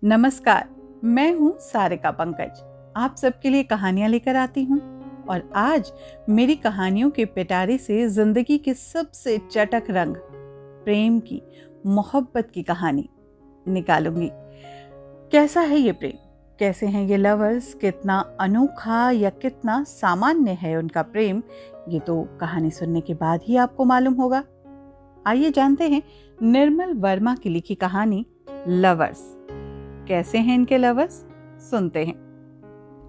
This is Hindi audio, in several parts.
नमस्कार, मैं हूँ सारिका पंकज। आप सबके लिए कहानियाँ लेकर आती हूँ और आज मेरी कहानियों के पिटारे से जिंदगी के सबसे चटक रंग, प्रेम की, मोहब्बत की कहानी निकालूंगी। कैसा है ये प्रेम, कैसे हैं ये लवर्स, कितना अनोखा या कितना सामान्य है उनका प्रेम, ये तो कहानी सुनने के बाद ही आपको मालूम होगा। आइए जानते हैं निर्मल वर्मा की लिखी कहानी लवर्स। कैसे हैं इनके लवर्स, सुनते हैं।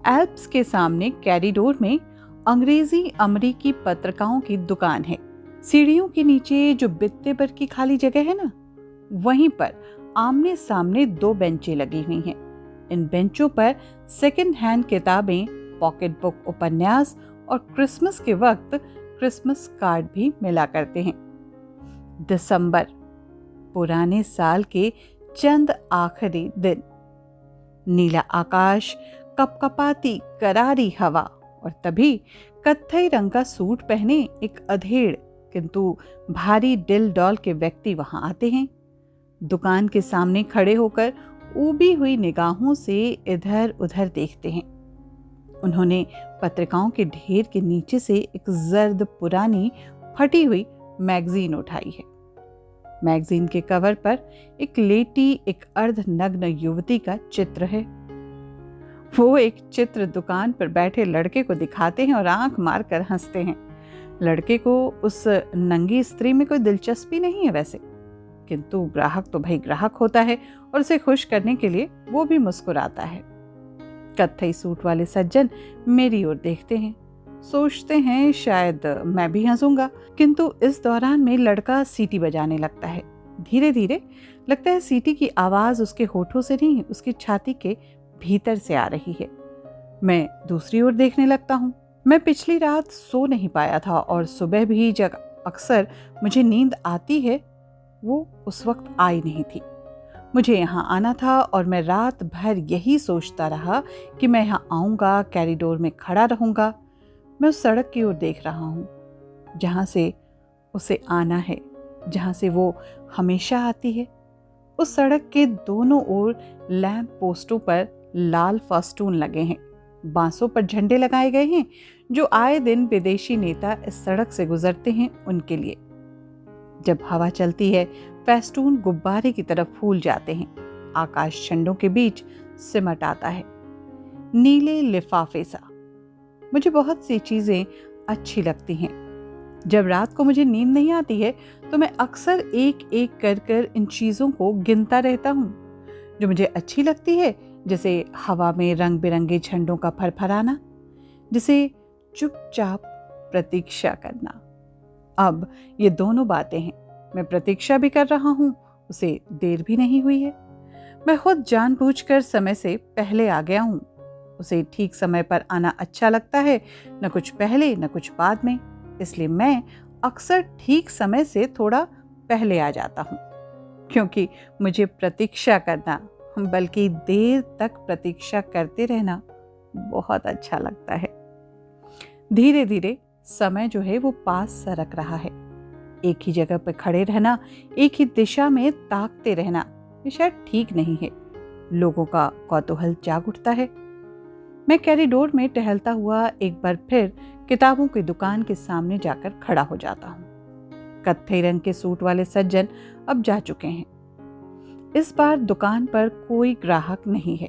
एल्प्स के सामने कैरिडोर में अंग्रेजी अमरीकी पत्रिकाओं की दुकान है। सीढ़ियों के नीचे जो बित्ते पर की खाली जगह है ना, वहीं पर आमने सामने 2 बेंचें लगी हुई हैं। इन बेंचों पर सेकंड हैंड किताबें, पॉकेट बुक, उपन्यास और क्रिसमस के वक्त क्रिसमस कार्ड भी मिला करते हैं। दिसंबर, पुराने साल के चंद आखिरी दिन, नीला आकाश, कपकपाती करारी हवा और तभी कत्थई रंग का सूट पहने एक अधेड़ किंतु भारी दिल डॉल के व्यक्ति वहां आते हैं। दुकान के सामने खड़े होकर ऊबी हुई निगाहों से इधर उधर देखते हैं। उन्होंने पत्रिकाओं के ढेर के नीचे से एक जर्द पुरानी फटी हुई मैगजीन उठाई है। मैगजीन के कवर पर एक लेटी, एक अर्धनग्न युवती का चित्र है। वो एक चित्र दुकान पर बैठे लड़के को दिखाते हैं और आंख मारकर हंसते हैं। लड़के को उस नंगी स्त्री में कोई दिलचस्पी नहीं है वैसे, किंतु ग्राहक तो भाई ग्राहक होता है और उसे खुश करने के लिए वो भी मुस्कुराता है। कत्थई सूट वाले सज्जन मेरी ओर देखते हैं, सोचते हैं शायद मैं भी हंसूंगा, किंतु इस दौरान में लड़का सीटी बजाने लगता है। धीरे धीरे लगता है सीटी की आवाज उसके होठों से नहीं, उसकी छाती के भीतर से आ रही है। मैं दूसरी ओर देखने लगता हूँ। मैं पिछली रात सो नहीं पाया था और सुबह भी जब अक्सर मुझे नींद आती है, वो उस वक्त आई नहीं थी। मुझे यहाँ आना था और मैं रात भर यही सोचता रहा कि मैं यहाँ आऊँगा, कैरिडोर में खड़ा रहूँगा। मैं उस सड़क की ओर देख रहा हूँ जहाँ से उसे आना है, जहाँ से वो हमेशा आती है। उस सड़क के दोनों ओर लैंप पोस्टों पर लाल फेस्टून लगे हैं, बांसों पर झंडे लगाए गए हैं जो आए दिन विदेशी नेता इस सड़क से गुजरते हैं उनके लिए। जब हवा चलती है, फेस्टून गुब्बारे की तरफ फूल जाते हैं। आकाश झंडों के बीच सिमट आता है, नीले लिफाफे सा। मुझे बहुत सी चीजें अच्छी लगती हैं। जब रात को मुझे नींद नहीं आती है तो मैं अक्सर एक एक कर कर इन चीजों को गिनता रहता हूँ जो मुझे अच्छी लगती है, जैसे हवा में रंग बिरंगे झंडों का फरफराना, जिसे चुपचाप प्रतीक्षा करना। अब ये दोनों बातें हैं। मैं प्रतीक्षा भी कर रहा हूँ, उसे देर भी नहीं हुई है। मैं खुद जानबूझकर समय से पहले आ गया हूँ। उसे ठीक समय पर आना अच्छा लगता है, न कुछ पहले न कुछ बाद में, इसलिए मैं अक्सर ठीक समय से थोड़ा पहले आ जाता हूँ, क्योंकि मुझे प्रतीक्षा करना, बल्कि देर तक प्रतीक्षा करते रहना बहुत अच्छा लगता है। धीरे धीरे समय जो है वो पास सरक रहा है। एक ही जगह पर खड़े रहना, एक ही दिशा में ताकते रहना, ये शायद ठीक नहीं है। लोगों का कौतूहल जाग उठता है। मैं कैरिडोर में टहलता हुआ एक बार फिर किताबों की दुकान के सामने जाकर खड़ा हो जाता हूँ। कत्थई रंग के सूट वाले सज्जन अब जा चुके हैं। इस बार दुकान पर कोई ग्राहक नहीं है।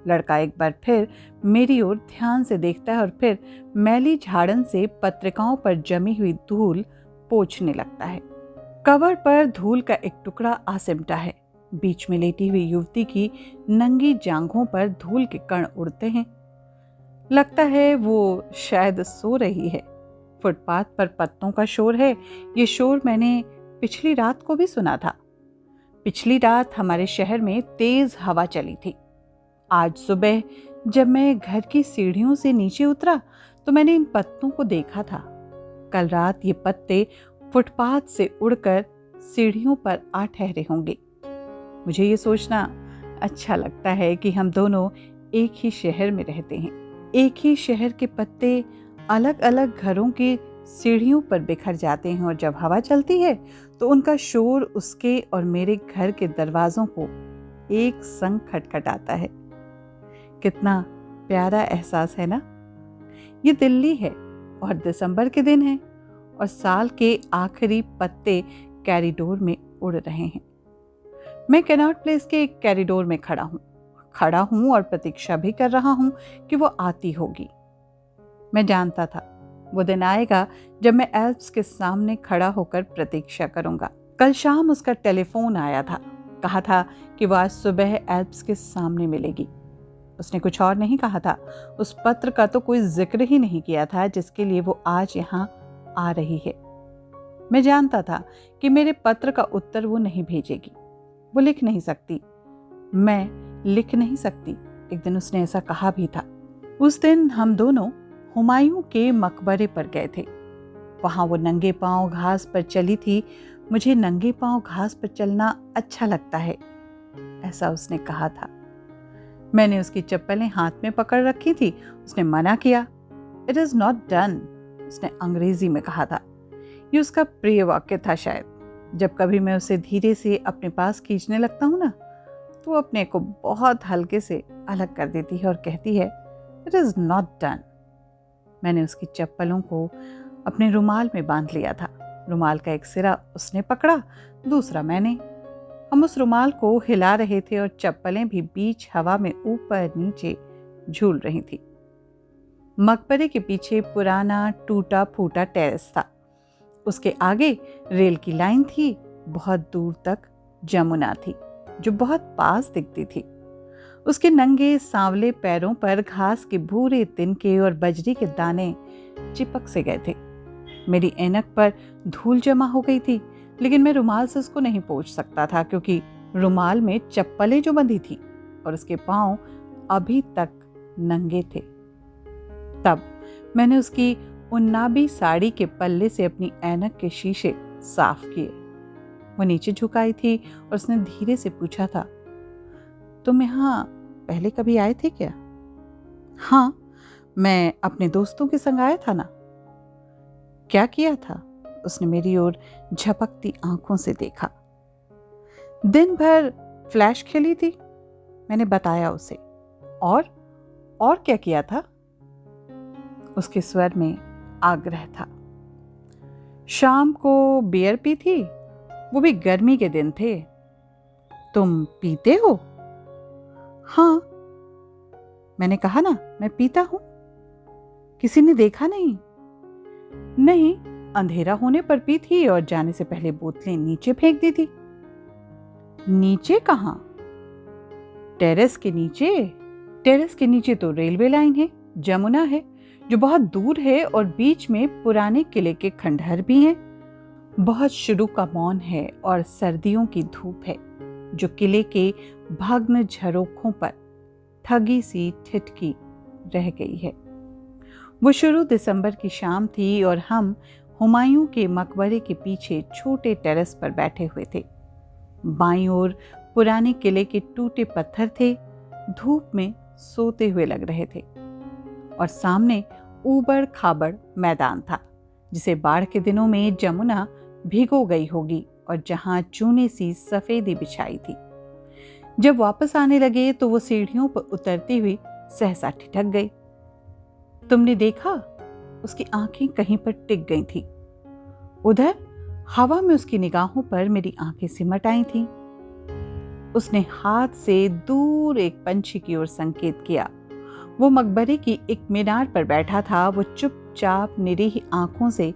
लड़का एक बार फिर मेरी ओर ध्यान से देखता है और फिर मैली झाड़न से पत्रिकाओं पर जमी हुई धूल पोंछने लगता है। कवर पर धूल का एक टुकड़ा आ सिमटा है। बीच में लेटी हुई युवती की नंगी जांघों पर धूल के कण उड़ते हैं। लगता है वो शायद सो रही है। फुटपाथ पर पत्तों का शोर है। ये शोर मैंने पिछली रात को भी सुना था। पिछली रात हमारे शहर में तेज हवा चली थी। आज सुबह जब मैं घर की सीढ़ियों से नीचे उतरा तो मैंने इन पत्तों को देखा था। कल रात ये पत्ते फुटपाथ से उड़कर सीढ़ियों पर आ ठहरे होंगे। मुझे ये सोचना अच्छा लगता है कि हम दोनों एक ही शहर में रहते हैं। एक ही शहर के पत्ते अलग अलग घरों की सीढ़ियों पर बिखर जाते हैं और जब हवा चलती है तो उनका शोर उसके और मेरे घर के दरवाजों को एक संग खटखटाता है। कितना प्यारा एहसास है ना। ये दिल्ली है और दिसंबर के दिन है और साल के आखिरी पत्ते कॉरिडोर में उड़ रहे हैं। मैं कैनॉट प्लेस के एक कॉरिडोर में खड़ा हूं और प्रतीक्षा भी कर रहा हूं कि वो आती होगी। मैं जानता था वो दिन आएगा जब मैं एल्प्स के सामने खड़ा होकर प्रतीक्षा करूंगा। कल शाम उसका टेलीफोन आया था। कहा था कि वो आज सुबह एल्प्स के सामने मिलेगी। उसने कुछ और नहीं कहा था। उस पत्र का तो कोई जिक्र ही नहीं किया था जिसके लिए वो आज यहाँ आ रही है। मैं जानता था कि मेरे पत्र का उत्तर वो नहीं भेजेगी। वो लिख नहीं सकती, मैं लिख नहीं सकती। एक दिन उसने ऐसा कहा भी था। उस दिन हम दोनों हुमायूं के मकबरे पर गए थे। वहां वो नंगे पांव घास पर चली थी। मुझे नंगे पांव घास पर चलना अच्छा लगता है, ऐसा उसने कहा था। मैंने उसकी चप्पलें हाथ में पकड़ रखी थी। उसने मना किया। इट इज नॉट डन, उसने अंग्रेजी में कहा था। ये उसका प्रिय वाक्य था शायद। जब कभी मैं उसे धीरे से अपने पास खींचने लगता हूँ ना, तो वो अपने को बहुत हल्के से अलग कर देती है और कहती है इट इज नॉट डन। मैंने उसकी चप्पलों को अपने रुमाल में बांध लिया था। रुमाल का एक सिरा उसने पकड़ा, दूसरा मैंने। हम उस रुमाल को हिला रहे थे और चप्पलें भी बीच हवा में ऊपर नीचे झूल रही थी। मकबरे के पीछे पुराना टूटा फूटा टेरेस था। उसके आगे रेल की लाइन थी। बहुत दूर तक जमुना थी जो बहुत पास दिखती थी। उसके नंगे सांवले पैरों पर घास के भूरे तिनके और बजरी के दाने चिपक से गए थे। मेरी ऐनक पर धूल जमा हो गई थी, लेकिन मैं रुमाल से उसको नहीं पोंछ सकता था क्योंकि रुमाल में चप्पलें जो बंधी थी और उसके पांव अभी तक नंगे थे। तब मैंने उसकी उन्नाबी साड़ी के पल्ले से अपनी ऐनक के शीशे साफ किए। वो नीचे झुकाई थी और उसने धीरे से पूछा था, तुम यहाँ पहले कभी आए थे क्या? हाँ, मैं अपने दोस्तों के संग आया था ना। क्या किया था? उसने मेरी ओर झपकती आंखों से देखा। दिन भर फ्लैश खेली थी, मैंने बताया उसे। और क्या किया था? उसके स्वर में आग्रह था। शाम को बियर पी थी, वो भी गर्मी के दिन थे। तुम पीते हो? हाँ, मैंने कहा ना मैं पीता हूं। किसी ने देखा नहीं? नहीं, अंधेरा होने पर पी थी और जाने से पहले बोतलें नीचे फेंक दी थी। नीचे कहां? टेरेस के नीचे। टेरेस के नीचे तो रेलवे लाइन है, जमुना है जो बहुत दूर है और बीच में पुराने किले के खंडहर भी हैं। बहुत शुरू का मौन है और सर्दियों की धूप है जो किले के भग्न झरोखों पर ठगी सी ठिठकी रह गई है। वो शुरू दिसंबर की शाम थी और हम हुमायूं के मकबरे के पीछे छोटे टेरेस पर बैठे हुए थे। बाईं ओर पुराने किले के टूटे पत्थर थे, धूप में सोते हुए लग रहे थे, और सामने ऊबड़ खाबड़ मैदान था जिसे बाढ़ के दिनों में जमुना भिगो गई होगी और जहां चूने सी सफेदी बिछाई थी। जब वापस आने लगे तो वो सीढ़ियों पर उतरती हुई सहसा ठिठक गई। तुमने देखा? उसकी आंखें कहीं पर टिक गई थी। उधर हवा में उसकी निगाहों पर मेरी आंखें सिमट आई थीं। उसने हाथ से दूर एक पंछी की ओर संकेत किया। वो मकबरे की एक मीनार पर बैठा था। वो चुपचाप निरीह आंखों से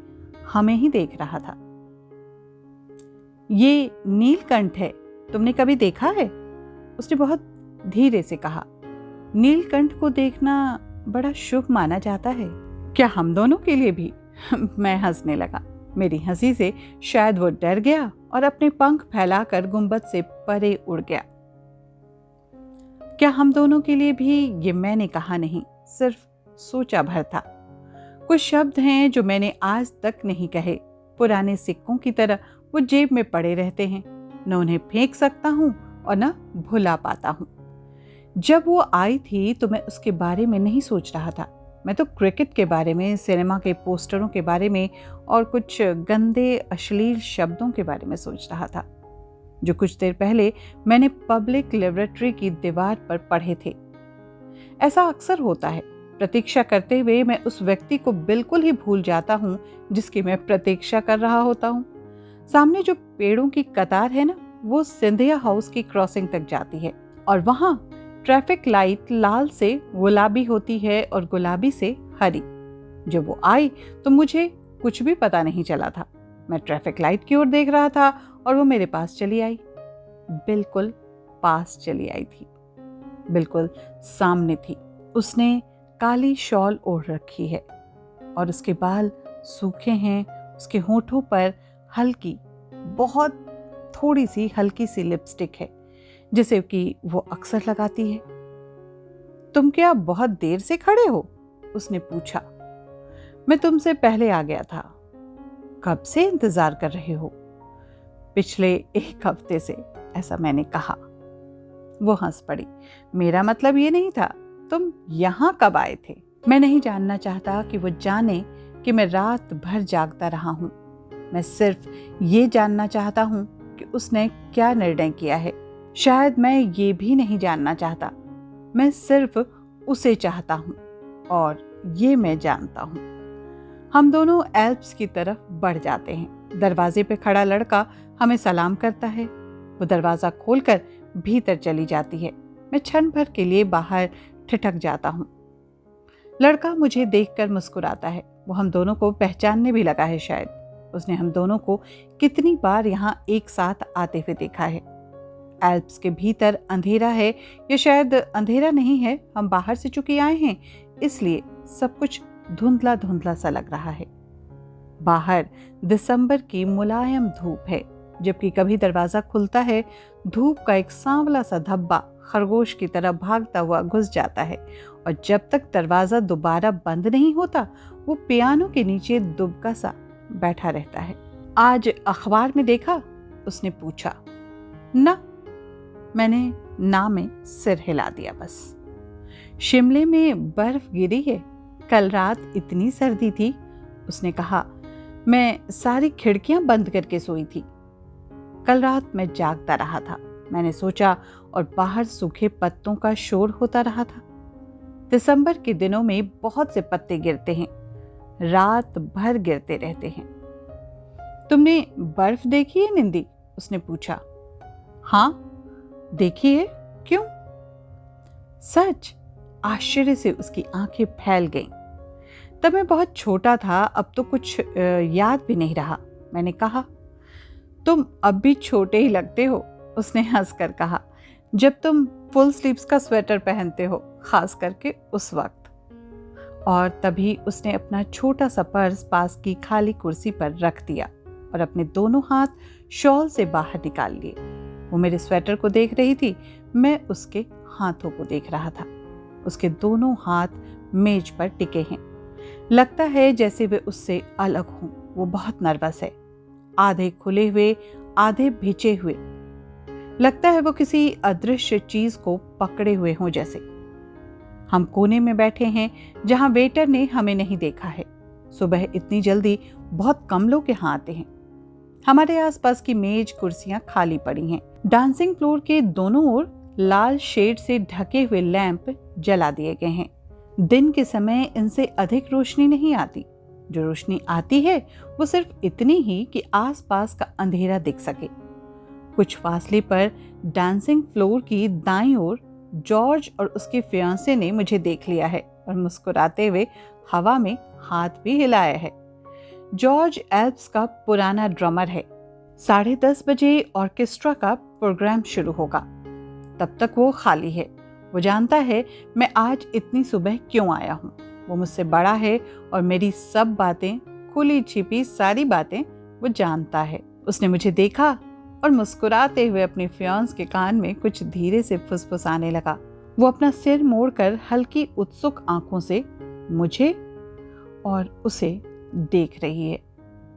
हमें ही देख रहा था। ये नीलकंठ है, तुमने कभी देखा है? उसने बहुत धीरे से कहा। नीलकंठ को देखना बड़ा शुभ माना जाता है। क्या हम दोनों के लिए भी? मैं हंसने लगा। मेरी हंसी से शायद वो डर गया और अपने पंख फैलाकर गुंबद से परे उड़ गया। क्या हम दोनों के लिए भी? ये मैंने कहा नहीं, सिर्फ सोचा भर था। कुछ शब्द हैं जो मैंने आज तक नहीं कहे। पुराने सिक्कों की तरह वो जेब में पड़े रहते हैं, न उन्हें फेंक सकता हूं और न भुला पाता हूं। जब वो आई थी तो मैं उसके बारे में नहीं सोच रहा था। मैं तो क्रिकेट के बारे में, सिनेमा के पोस्टरों के बारे में और कुछ गंदे अश्लील शब्दों के बारे में सोच रहा था जो कुछ देर पहले मैंने पब्लिक लेबोरेटरी की दीवार पर पढ़े थे। ऐसा अक्सर होता है, प्रतीक्षा करते हुए मैं उस व्यक्ति को बिल्कुल ही भूल जाता हूँ जिसकी मैं प्रतीक्षा कर रहा होता हूँ। सामने जो पेड़ों की कतार है ना, वो सिंधिया हाउस की क्रॉसिंग तक जाती है और वहां ट्रैफिक लाइट लाल से गुलाबी होती है और गुलाबी से हरी। जब वो आई तो मुझे कुछ भी पता नहीं चला था। मैं ट्रैफिक लाइट की ओर देख रहा था और वो मेरे पास चली आई। बिल्कुल पास चली आई थी, बिल्कुल सामने थी। उसने काली शॉल ओढ़ रखी है और उसके बाल सूखे हैं। उसके होठों पर हल्की, बहुत थोड़ी सी हल्की सी लिपस्टिक है जिसे कि वो अक्सर लगाती है। तुम क्या बहुत देर से खड़े हो? उसने पूछा। मैं तुमसे पहले आ गया था। कब से इंतजार कर रहे हो? पिछले 1 हफ्ते से, ऐसा मैंने कहा। वो हंस पड़ी। मेरा मतलब ये नहीं था। तुम यहां कब आए थे? मैं नहीं जानना चाहता कि वो जाने कि मैं रात भर जागता रहा हूं। मैं सिर्फ ये जानना चाहता हूं कि उसने क्या निर्णय किया है। शायद मैं ये भी नहीं जानना चाहता। मैं सिर्फ उसे चाहता हूं और ये मैं जानता हूं। हम दोनों एल्प्स की तरफ बढ़ जाते हैं। दरवाजे पे खड़ा लड़का हमें सलाम करता है। वो दरवाजा खोलकर भीतर चली जाती है। मैं क्षण भर के लिए बाहर ठिठक जाता हूँ। लड़का मुझे देखकर मुस्कुराता है। वो हम दोनों को पहचानने भी लगा है शायद। उसने हम दोनों को कितनी बार यहाँ एक साथ आते हुए देखा है। एल्प्स के भीतर अंधेरा है, या शायद अंधेरा नहीं है, हम बाहर से चुके आए हैं इसलिए सब कुछ धुंधला धुंधला सा लग रहा है। बाहर दिसंबर की मुलायम धूप है, जबकि कभी दरवाजा खुलता है, धूप का एक सांवला सा धब्बा खरगोश की तरह भागता हुआ घुस जाता है और जब तक दरवाजा दोबारा बंद नहीं होता वो पियानो के नीचे दुबका सा बैठा रहता है। आज अखबार में देखा? उसने पूछा। ना, मैंने ना में सिर हिला दिया। बस शिमले में बर्फ गिरी है, कल रात इतनी सर्दी थी। उसने कहा। मैं सारी खिड़कियां बंद करके सोई थी। कल रात मैं जागता रहा था, मैंने सोचा, और बाहर सूखे पत्तों का शोर होता रहा था। दिसंबर के दिनों में बहुत से पत्ते गिरते हैं, रात भर गिरते रहते हैं। तुमने बर्फ देखी है निंदी? उसने पूछा। हाँ देखी है। क्यों? सच? आश्चर्य से उसकी आंखें फैल गईं। तब मैं बहुत छोटा था, अब तो कुछ याद भी नहीं रहा। मैंने कहा। तुम अब भी छोटे ही लगते हो, उसने हंसकर कहा, जब तुम फुल स्लीव्स का स्वेटर पहनते हो, खास करके उस वक्त। और तभी उसने अपना छोटा सा पर्स पास की खाली कुर्सी पर रख दिया और अपने दोनों हाथ शॉल से बाहर निकाल लिए। वो मेरे स्वेटर को देख रही थी, मैं उसके हाथों को देख रहा था। उसके दोनों हाथ मेज पर टिके हैं, लगता है जैसे वे उससे अलग हों। वो बहुत नर्वस है, आधे खुले हुए आधे भिजे हुए। लगता है वो किसी अदृश्य चीज को पकड़े हुए हों जैसे। हम कोने में बैठे हैं जहां वेटर ने हमें नहीं देखा है। सुबह इतनी जल्दी बहुत कम लोग यहाँ आते हैं। हमारे आसपास की मेज कुर्सियां खाली पड़ी हैं। डांसिंग फ्लोर के दोनों ओर लाल शेड से ढके हुए लैंप जला दिए गए हैं। दिन के समय इनसे अधिक रोशनी नहीं आती। जो रोशनी आती है वो सिर्फ इतनी ही कि आसपास का अंधेरा दिख सके। कुछ फासले पर डांसिंग फ्लोर की दाईं ओर जॉर्ज और उसके फियांसे ने मुझे देख लिया है और मुस्कुराते हुए हवा में हाथ भी हिलाया है। जॉर्ज एल्प्स का पुराना ड्रमर है। 10:30 बजे ऑर्केस्ट्रा का प्रोग्राम शुरू होगा, तब तक वो खाली है। वो जानता है मैं आज इतनी सुबह क्यों आया हूँ। वो मुझसे बड़ा है और मेरी सब बातें, खुली छिपी सारी बातें वो जानता है। उसने मुझे देखा और मुस्कुराते हुए अपने फियांस के कान में कुछ धीरे से फुसफुसाने लगा। वो अपना सिर मोड़कर हल्की उत्सुक आंखों से मुझे और उसे देख रही है।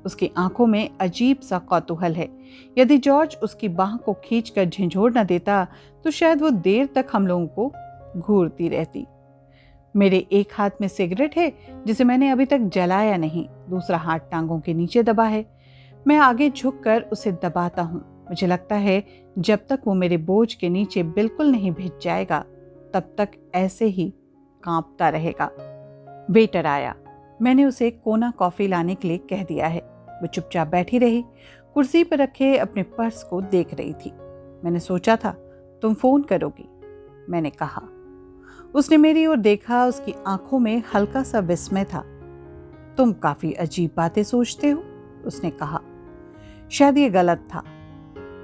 उसकी आंखों में अजीब सा कौतूहल है। यदि जॉर्ज उसकी बाह को खींचकर झंझोड़ न देता तो शायद वो देर तक हम लोगों को घूरती रहती। मेरे एक हाथ में सिगरेट है जिसे मैंने अभी तक जलाया नहीं, दूसरा हाथ टांगों के नीचे दबा है। मैं आगे झुककर उसे दबाता हूँ। मुझे लगता है जब तक वो मेरे बोझ के नीचे बिल्कुल नहीं भिज जाएगा तब तक ऐसे ही कांपता रहेगा। वेटर आया। मैंने उसे कोना कॉफी लाने के लिए कह दिया है। वो चुपचाप बैठी रही, कुर्सी पर रखे अपने पर्स को देख रही थी। मैंने सोचा था तुम फोन करोगी, मैंने कहा। उसने मेरी ओर देखा, उसकी आंखों में हल्का सा विस्मय था। तुम काफी अजीब बातें सोचते हो, उसने कहा। शायद ये गलत था,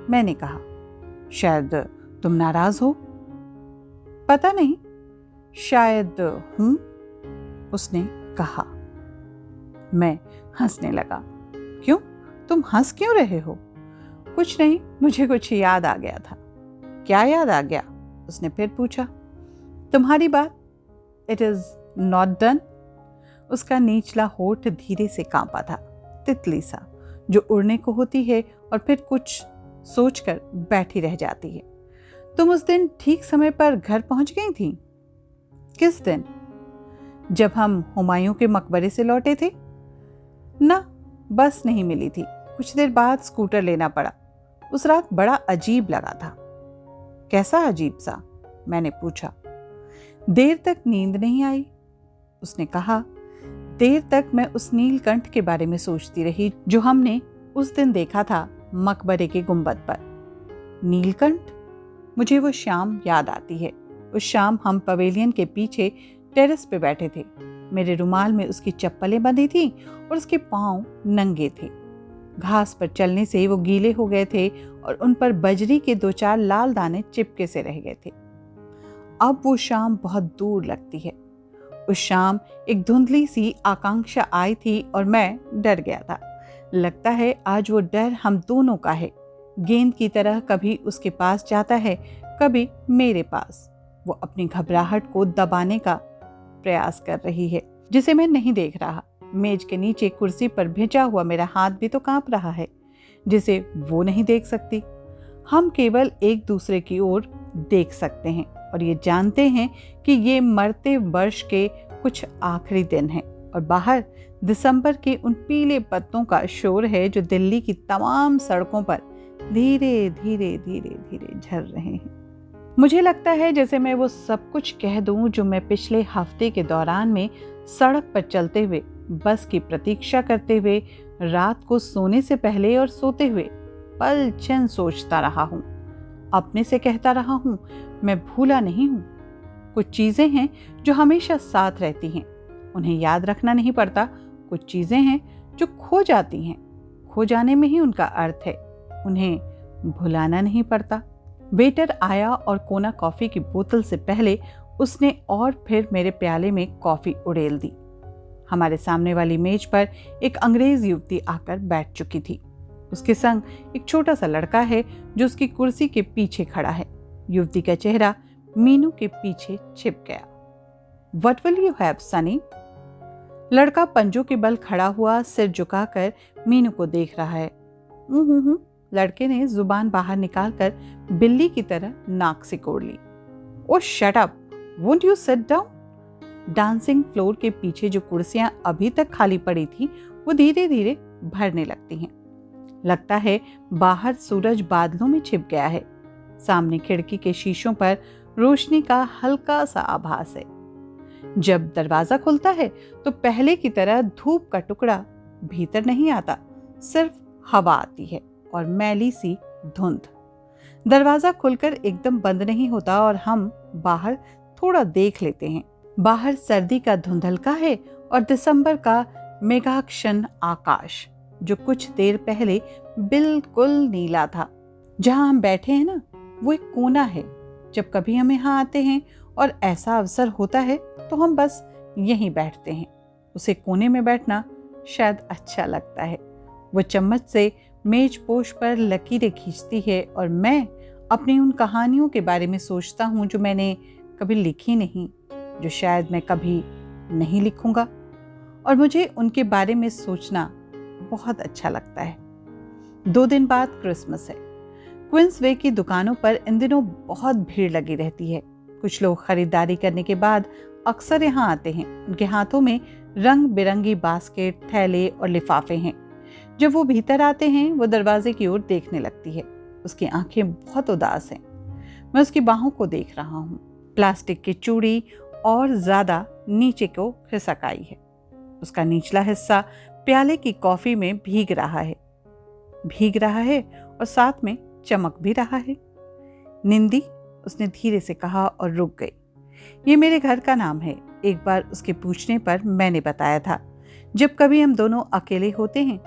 मैंने कहा। शायद तुम नाराज हो। पता नहीं, शायद हूं, उसने कहा। मैं हंसने लगा। क्यों, तुम हंस क्यों रहे हो? कुछ नहीं, मुझे कुछ याद आ गया था। क्या याद आ गया? उसने फिर पूछा। तुम्हारी बात। It is not done. उसका निचला होठ धीरे से कांपा था, तितली सा जो उड़ने को होती है और फिर कुछ सोचकर बैठी रह जाती है। तुम उस दिन ठीक समय पर घर पहुंच गई थी। किस दिन? जब हम हुमायूं के मकबरे से लौटे थे ना। बस नहीं मिली थी, कुछ देर बाद स्कूटर लेना पड़ा। उस रात बड़ा अजीब लगा था। कैसा अजीब सा? मैंने पूछा। देर तक नींद नहीं आई, उसने कहा। देर तक मैं उस नीलकंठ के बारे में सोचती रही जो हमने उस दिन देखा था मकबरे के गुंबद पर। नीलकंठ? मुझे वो शाम याद आती है। उस शाम हम पवेलियन के पीछे टेरेस पे बैठे थे। मेरे रुमाल में उसकी चप्पलें बंधी थी और उसके पांव नंगे थे। घास पर चलने से वो गीले हो गए थे और उन पर बजरी के 2-4 लाल दाने चिपके से रह गए थे। अब वो शाम बहुत दूर लगती है। उस शाम एक धुंधली सी आकांक्षा आई थी और मैं डर गया था। लगता है आज वो डर हम दोनों का है। गेंद की तरह कभी उसके पास जाता है, कभी मेरे पास। वो अपनी घबराहट को दबाने का प्रयास कर रही है जिसे मैं नहीं देख रहा। मेज के नीचे कुर्सी पर भिजा हुआ मेरा हाथ भी तो कांप रहा है जिसे वो नहीं देख सकती। हम केवल एक दूसरे की ओर देख सकते हैं और ये जानते हैं कि ये मरते वर्ष के कुछ आखिरी दिन हैं और बाहर दिसंबर के उन पीले पत्तों का शोर है जो दिल्ली की तमाम सड़कों पर धीरे धीरे धीरे धीरे झर रहे हैं। मुझे लगता है जैसे मैं वो सब कुछ कह दूं जो मैं पिछले हफ्ते के दौरान में सड़क पर चलते हुए, बस की प्रतीक्षा करते हुए, रात को सोने से पहले और सोते हुए पल क्षण सोचता रहा हूं। अपने से कहता रहा हूं, मैं भूला नहीं हूं। कुछ चीजें हैं जो हमेशा साथ रहती हैं, उन्हें याद रखना नहीं पड़ता। कुछ चीजें हैं जो खो जाती हैं, खो जाने में ही उनका अर्थ है, उन्हें भुलाना नहीं पड़ता। वेटर आया और कोना कॉफी की बोतल से पहले उसने और फिर मेरे प्याले में कॉफी उड़ेल दी। हमारे सामने वाली मेज पर एक अंग्रेज युवती आकर बैठ चुकी थी। उसके संग एक छोटा सा लड़का है जो उसकी कुर्सी के पीछे खड़ा है। युवती का चेहरा मीनू के पीछे छिप गया। What will you have, Sunny? लड़का पंजों के बल खड़ा हुआ, सिर झुकाकर मीनू को देख रहा है। लड़के ने जुबान बाहर निकालकर बिल्ली की तरह नाक सिकोड़ ली। Oh shut up, won't you sit down? Dancing floor के पीछे जो कुर्सियां अभी तक खाली पड़ी थी वो धीरे धीरे भरने लगती हैं। लगता है बाहर सूरज बादलों में छिप गया है। सामने खिड़की के शीशों पर रोशनी का हल्का सा आभास है। जब दरवाजा खुलता है तो पहले की तरह धूप का टुकड़ा भीतर नहीं आता, सिर्फ हवा आती है और मैली सी धुंध। दरवाजा खुलकर एकदम बंद नहीं होता और हम बाहर थोड़ा देख लेते हैं। बाहर सर्दी का धुंधलका है और दिसंबर का मेघाच्छन्न आकाश जो कुछ देर पहले बिल्कुल नीला था। जहां हम बैठे हैं ना, वो एक कोना है। जब कभी हम यहाँ आते हैं और ऐसा अवसर होता है तो हम बस यहीं बैठते हैं। उसे कोने में बैठना शायद अच्छा लगता है। वो चम्मच से मेज पोश पर लकीरें खींचती है और मैं अपनी उन कहानियों के बारे में सोचता हूँ जो मैंने कभी लिखी नहीं, जो शायद मैं कभी नहीं लिखूंगा, और मुझे उनके बारे में सोचना बहुत अच्छा लगता है। 2 दिन बाद क्रिसमस है। क्वींसवे की दुकानों पर इन दिनों बहुत भीड़ लगी रहती है। कुछ लोग खरीदारी करने के बाद अक्सर यहाँ आते हैं। उनके हाथों में रंग बिरंगी बास्केट, थैले और लिफाफे हैं। जब वो भीतर आते हैं वो दरवाजे की ओर देखने लगती है। उसकी आंखें बहुत उदास हैं। मैं उसकी बाहों को देख रहा हूँ। प्लास्टिक की चूड़ी और ज्यादा नीचे को खिसक आई है। उसका निचला हिस्सा प्याले की कॉफी में भीग रहा है और साथ में चमक भी रहा है। निंदी, उसने धीरे से कहा और रुक गई। ये मेरे घर का नाम है। एक बार उसके पूछने पर मैंने बताया था, जब कभी हम दोनों अकेले होते हैं,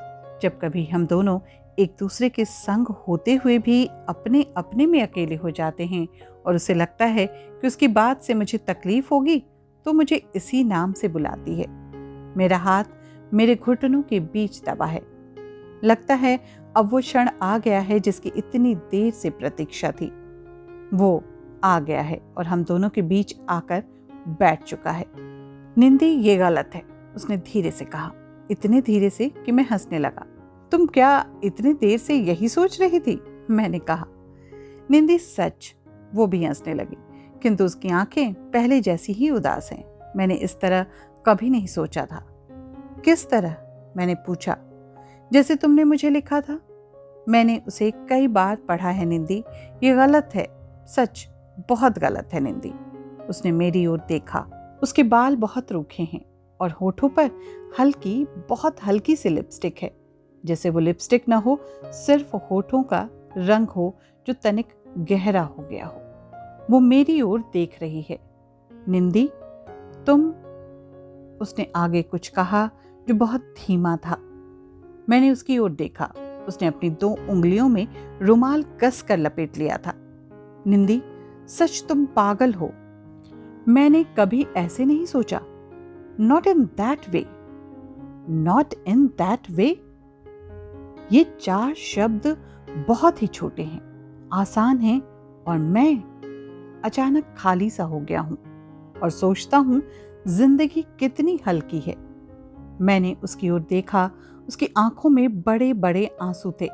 जब कभी हम दोनों एक दूसरे के संग होते हुए भी अपने अपने में अकेले हो जाते हैं और उसे लगता है कि उसकी बात से मुझे तकलीफ होगी, तो मुझे इसी नाम से बुलाती है। मेरा हाथ मेरे घुटनों के बीच दबा है। लगता है अब वो क्षण आ गया है जिसकी इतनी देर से प्रतीक्षा थी। वो आ गया है और हम दोनों के बीच आकर बैठ चुका है। निंदी, ये गलत है, उसने धीरे से कहा, इतने धीरे से कि मैं हंसने लगा। तुम क्या इतनी देर से यही सोच रही थी? मैंने कहा। निंदी, सच। वो भी हंसने लगी, किंतु उसकी आंखें पहले जैसी ही उदास हैं। मैंने इस तरह कभी नहीं सोचा था। किस तरह? मैंने पूछा। जैसे तुमने मुझे लिखा था। मैंने उसे कई बार पढ़ा है निंदी, ये गलत है, सच बहुत गलत है निंदी। उसने मेरी ओर देखा। उसके बाल बहुत रूखे हैं और होठों पर हल्की, बहुत हल्की सी लिपस्टिक है, जैसे वो लिपस्टिक न हो, सिर्फ होठों का रंग हो जो तनिक गहरा हो गया हो। वो मेरी ओर देख रही है। निंदी, तुम, उसने आगे कुछ कहा जो बहुत धीमा था। मैंने उसकी ओर देखा। उसने अपनी 2 उंगलियों में रुमाल कस कर लपेट लिया था। निंदी, सच तुम पागल हो। मैंने कभी ऐसे नहीं सोचा। Not in that way, not in that way. ये 4 शब्द बहुत ही छोटे हैं, आसान हैं, और मैं अचानक खाली सा हो गया हूं और सोचता हूं जिंदगी कितनी हल्की है। मैंने उसकी ओर देखा। उसकी आंखों में बड़े बड़े आंसू थे,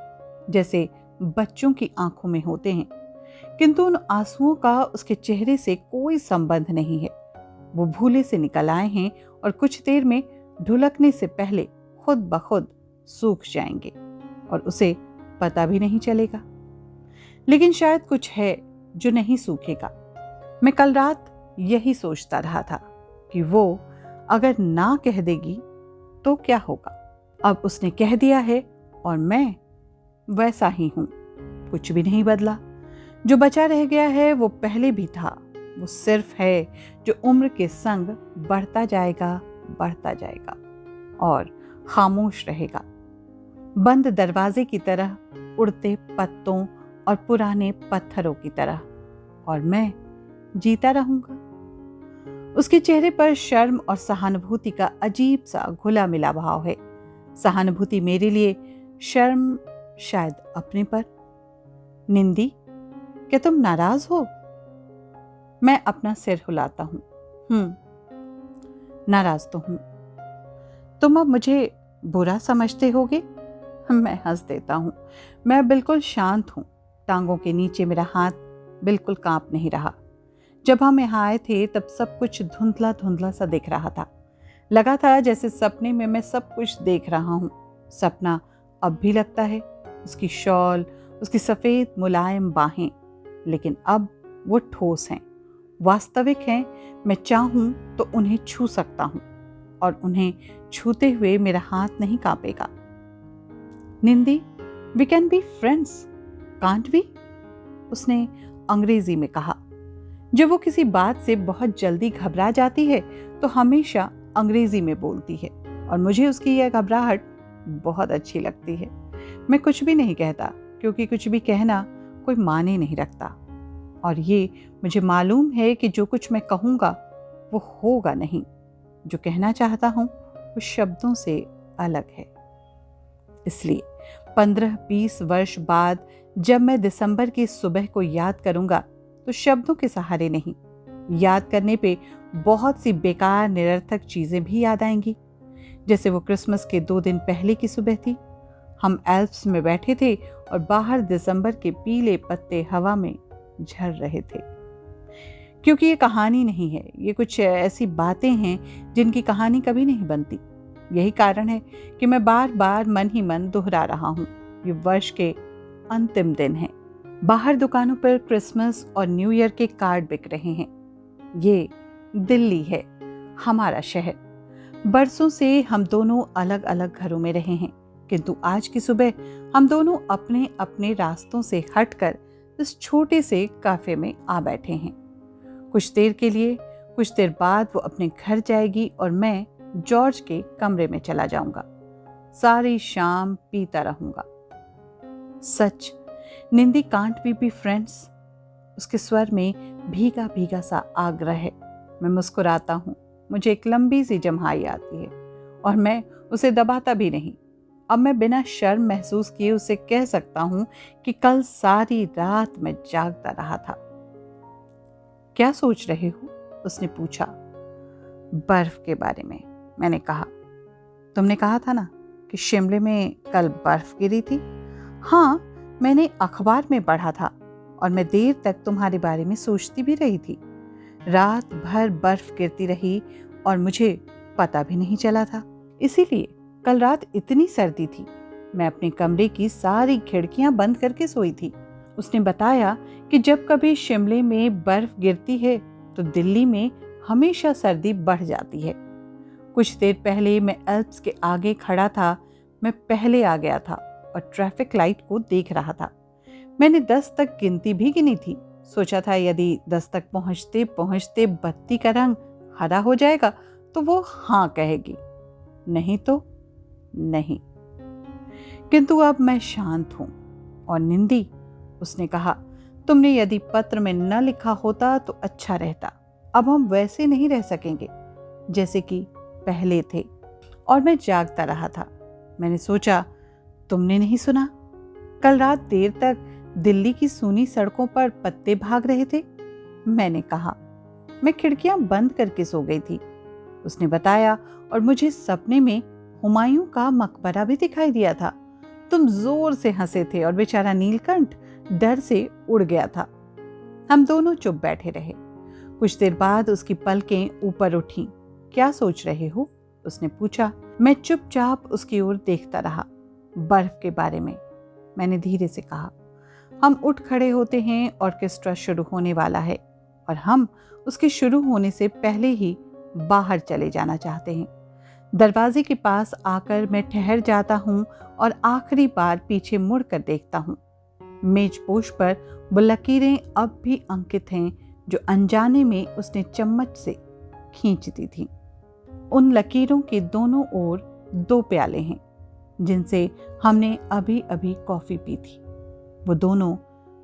जैसे बच्चों की आंखों में होते हैं, किंतु उन आंसुओं का उसके चेहरे से कोई संबंध नहीं है। वो भूले से निकल आए हैं और कुछ देर में ढुलकने से पहले खुद ब खुद सूख जाएंगे और उसे पता भी नहीं चलेगा। लेकिन शायद कुछ है जो नहीं सूखेगा। मैं कल रात यही सोचता रहा था कि वो अगर ना कह देगी तो क्या होगा। अब उसने कह दिया है और मैं वैसा ही हूं, कुछ भी नहीं बदला। जो बचा रह गया है वो पहले भी था। वो सिर्फ है जो उम्र के संग बढ़ता जाएगा और खामोश रहेगा, बंद दरवाजे की तरह, उड़ते पत्तों और पुराने पत्थरों की तरह, और मैं जीता रहूंगा। उसके चेहरे पर शर्म और सहानुभूति का अजीब सा घुला मिला भाव है। सहानुभूति मेरे लिए, शर्म शायद अपने पर। निंदी, क्या तुम नाराज हो? मैं अपना सिर हिलाता हूं। नाराज तो हूं। तुम अब मुझे बुरा समझते होगे? मैं हंस देता हूं। मैं बिल्कुल शांत हूं। टांगों के नीचे मेरा हाथ बिल्कुल कांप नहीं रहा। जब हम यहाँ आए थे तब सब कुछ धुंधला धुंधला सा दिख रहा था। लगा था जैसे सपने में मैं सब कुछ देख रहा हूँ। सपना अब भी लगता है, उसकी शॉल, उसकी सफ़ेद मुलायम बाहें, लेकिन अब वो ठोस हैं, वास्तविक हैं। मैं चाहूँ तो उन्हें छू सकता हूँ और उन्हें छूते हुए मेरा हाथ नहीं कांपेगा। निंदी, we can be friends, can't we? उसने अंग्रेजी में कहा। जब वो किसी बात से बहुत जल्दी घबरा जाती है तो हमेशा अंग्रेजी में बोलती है और मुझे उसकी यह घबराहट बहुत अच्छी लगती है। मैं कुछ भी नहीं कहता क्योंकि कुछ भी कहना कोई माने नहीं रखता, और ये मुझे मालूम है कि जो कुछ मैं कहूँगा वो होगा नहीं। जो कहना चाहता हूँ वो शब्दों से अलग है। इसलिए 15-20 वर्ष बाद जब मैं दिसंबर की सुबह को याद करूँगा तो शब्दों के सहारे नहीं, याद करने पे बहुत सी बेकार निरर्थक चीज़ें भी याद आएंगी। जैसे वो क्रिसमस के 2 दिन पहले की सुबह थी। हम एल्प्स में बैठे थे और बाहर दिसंबर के पीले पत्ते हवा में झड़ रहे थे। क्योंकि ये कहानी नहीं है, ये कुछ ऐसी बातें हैं जिनकी कहानी कभी नहीं बनती। यही कारण है कि मैं बार बार मन ही मन दोहरा रहा हूँ। ये वर्ष के अंतिम दिन हैं, बाहर दुकानों पर क्रिसमस और न्यू ईयर के कार्ड बिक रहे हैं। ये दिल्ली है, हमारा शहर। बरसों से हम दोनों अलग अलग घरों में रहे हैं, किंतु आज की सुबह हम दोनों अपने अपने रास्तों से हटकर इस छोटे से कैफे में आ बैठे हैं। कुछ देर के लिए, कुछ देर बाद वो अपने घर जाएगी और मैं जॉर्ज के कमरे में चला जाऊंगा। सारी शाम पीता रहूंगा। सच, निंदी कांट बी फ्रेंड्स। उसके स्वर में भीगा भीगा सा आग्रह है। मैं मुस्कुराता हूँ। मुझे एक लंबी सी जम्हाई आती है और मैं उसे दबाता भी नहीं। अब मैं बिना शर्म महसूस किए उसे कह सकता हूँ कि कल सारी रात मैं जागता रहा था। क्या सोच रहे हो? उसने पूछा। बर्फ के बारे में, मैंने कहा। तुमने कहा था ना कि शिमले में कल बर्फ गिरी थी। हाँ, मैंने अखबार में पढ़ा था और मैं देर तक तुम्हारे बारे में सोचती भी रही थी। रात भर बर्फ गिरती रही और मुझे पता भी नहीं चला था। इसीलिए कल रात इतनी सर्दी थी, मैं अपने कमरे की सारी खिड़कियां बंद करके सोई थी। उसने बताया कि जब कभी शिमले में बर्फ गिरती है तो दिल्ली में हमेशा सर्दी बढ़ जाती है। कुछ देर पहले मैं एल्प्स के आगे खड़ा था। मैं पहले आ गया था और ट्रैफिक लाइट को देख रहा था। मैंने 10 तक गिनती भी गिनी थी। सोचा था यदि 10 तक पहुंचते पहुंचते बत्ती का रंग हरा हो जाएगा तो वो हाँ कहेगी, नहीं तो नहीं। किंतु अब मैं शांत हूं। और निंदी, उसने कहा, तुमने यदि पत्र में न लिखा होता तो अच्छा रहता। अब हम वैसे नहीं रह सकेंगे जैसे कि पहले थे। और मैं जागता रहा था। मैंने सोचा, तुमने नहीं सुना? कल रात देर तक दिल्ली की सूनी सड़कों पर पत्ते भाग रहे थे। मैंने कहा, मैं खिड़कियां बंद करके सो गई थी। उसने बताया, और मुझे सपने में हुमायूं का मकबरा भी दिखाई दिया था। तुम जोर से हंसे थे और बेचारा नीलकंठ डर से उड़ गया था। हम दोनों चुप बैठे रहे। कुछ देर बाद उसकी पलकें ऊपर उठी। क्या सोच रहे हो? उसने पूछा। मैं चुपचाप उसकी ओर देखता रहा। बर्फ के बारे में, मैंने धीरे से कहा। हम उठ खड़े होते हैं, ऑर्केस्ट्रा शुरू होने वाला है और हम उसके शुरू होने से पहले ही बाहर चले जाना चाहते हैं। दरवाजे के पास आकर मैं ठहर जाता हूँ और आखिरी बार पीछे मुड़कर देखता हूँ। मेजपोश पर वो लकीरें अब भी अंकित हैं जो अनजाने में उसने चम्मच से खींच दी थी। उन लकीरों के दोनों ओर 2 प्याले हैं जिनसे हमने अभी अभी कॉफी पी थी। वो दोनों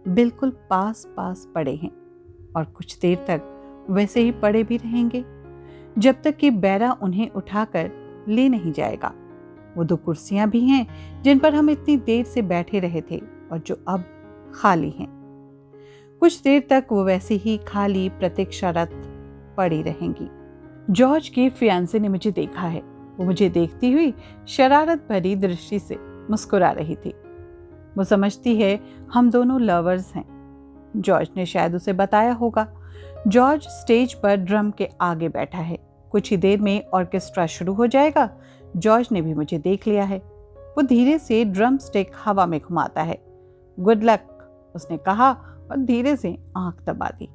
बिल्कुल पास पास पड़े हैं और कुछ देर तक वैसे ही पड़े भी रहेंगे जब तक कि बैरा उन्हें उठाकर ले नहीं जाएगा। वो 2 कुर्सियां भी हैं जिन पर हम इतनी देर से बैठे रहे थे और जो अब खाली हैं। कुछ देर तक वो वैसे ही खाली प्रतीक्षारत पड़ी रहेंगी। जॉर्ज के फियांसे ने मुझे देखा है। वो मुझे देखती हुई शरारत भरी दृष्टि से मुस्कुरा रही थी। वो समझती है हम दोनों लवर्स हैं। जॉर्ज ने शायद उसे बताया होगा। जॉर्ज स्टेज पर ड्रम के आगे बैठा है। कुछ ही देर में ऑर्केस्ट्रा शुरू हो जाएगा। जॉर्ज ने भी मुझे देख लिया है। वो धीरे से ड्रम स्टिक हवा में घुमाता है। गुड लक, उसने कहा और धीरे से आंख दबा दी।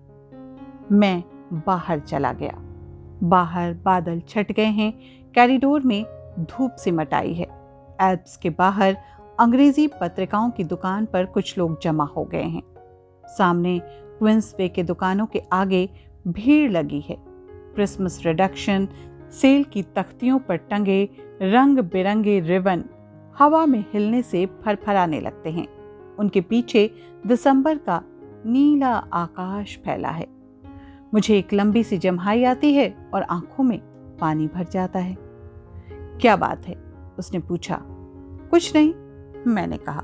मैं बाहर चला गया। बाहर बादल छट गए हैं। कॉरिडोर में धूप सिमट आई है। एल्प्स के बाहर अंग्रेजी पत्रिकाओं की दुकान पर कुछ लोग जमा हो गए हैं। सामने क्वींसवे के दुकानों के आगे भीड़ लगी है। क्रिसमस रिडक्शन सेल की तख्तियों पर टंगे रंग बिरंगे रिबन हवा में हिलने से फरफराने लगते हैं। उनके पीछे दिसंबर का नीला आकाश फैला है। मुझे एक लंबी सी जम्हाई आती है और आंखों में पानी भर जाता है। क्या बात है? उसने पूछा। कुछ नहीं, मैंने कहा।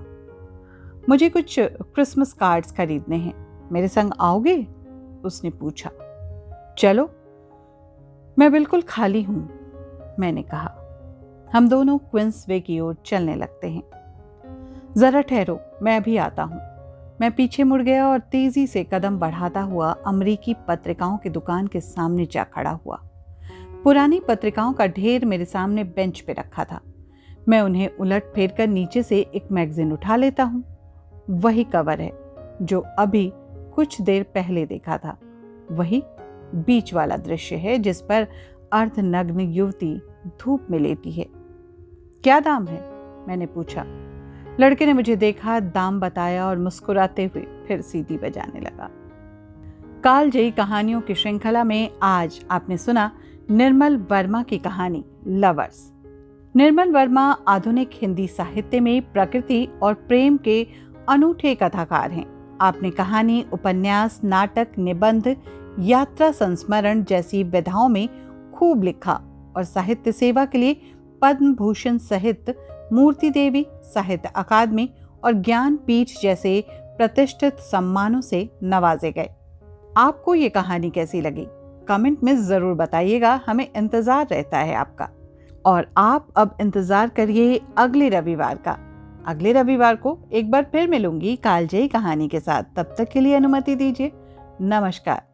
मुझे कुछ क्रिसमस कार्ड्स खरीदने हैं, मेरे संग आओगे? उसने पूछा। चलो, मैं बिल्कुल खाली हूं, मैंने कहा। हम दोनों क्वींसवे की ओर चलने लगते हैं। जरा ठहरो, मैं अभी आता हूं। मैं पीछे मुड़ गया और तेजी से कदम बढ़ाता हुआ अमरीकी पत्रिकाओं की दुकान के सामने जा खड़ा हुआ। पुरानी पत्रिकाओं का ढेर मेरे सामने बेंच पे रखा था। मैं उन्हें उलट फेर कर नीचे से एक मैगजीन उठा लेता हूँ। वही कवर है, जो अभी कुछ देर पहले देखा था वही बीच वाला दृश्य है, जिस पर अर्धनग्न युवती धूप में लेटी है। क्या दाम है? मैंने पूछा। लड़के ने मुझे देखा, दाम बताया और मुस्कुराते हुए फिर सीटी बजाने लगा। कालजयी कहानियों की श्रृंखला में आज आपने सुना निर्मल वर्मा की कहानी लवर्स। निर्मल वर्मा आधुनिक हिंदी साहित्य में प्रकृति और प्रेम के अनूठे कथाकार हैं। आपने कहानी, उपन्यास, नाटक, निबंध, यात्रा संस्मरण जैसी विधाओं में खूब लिखा और साहित्य सेवा के लिए पद्म भूषण सहित मूर्ति देवी साहित्य अकादमी और ज्ञानपीठ जैसे प्रतिष्ठित सम्मानों से नवाजे गए। आपको ये कहानी कैसी लगी? कमेंट में जरूर बताइएगा, हमें इंतजार रहता है आपका। और आप अब इंतजार करिए अगले रविवार का। अगले रविवार को एक बार फिर मिलूंगी कालजयी कहानी के साथ। तब तक के लिए अनुमति दीजिए। नमस्कार।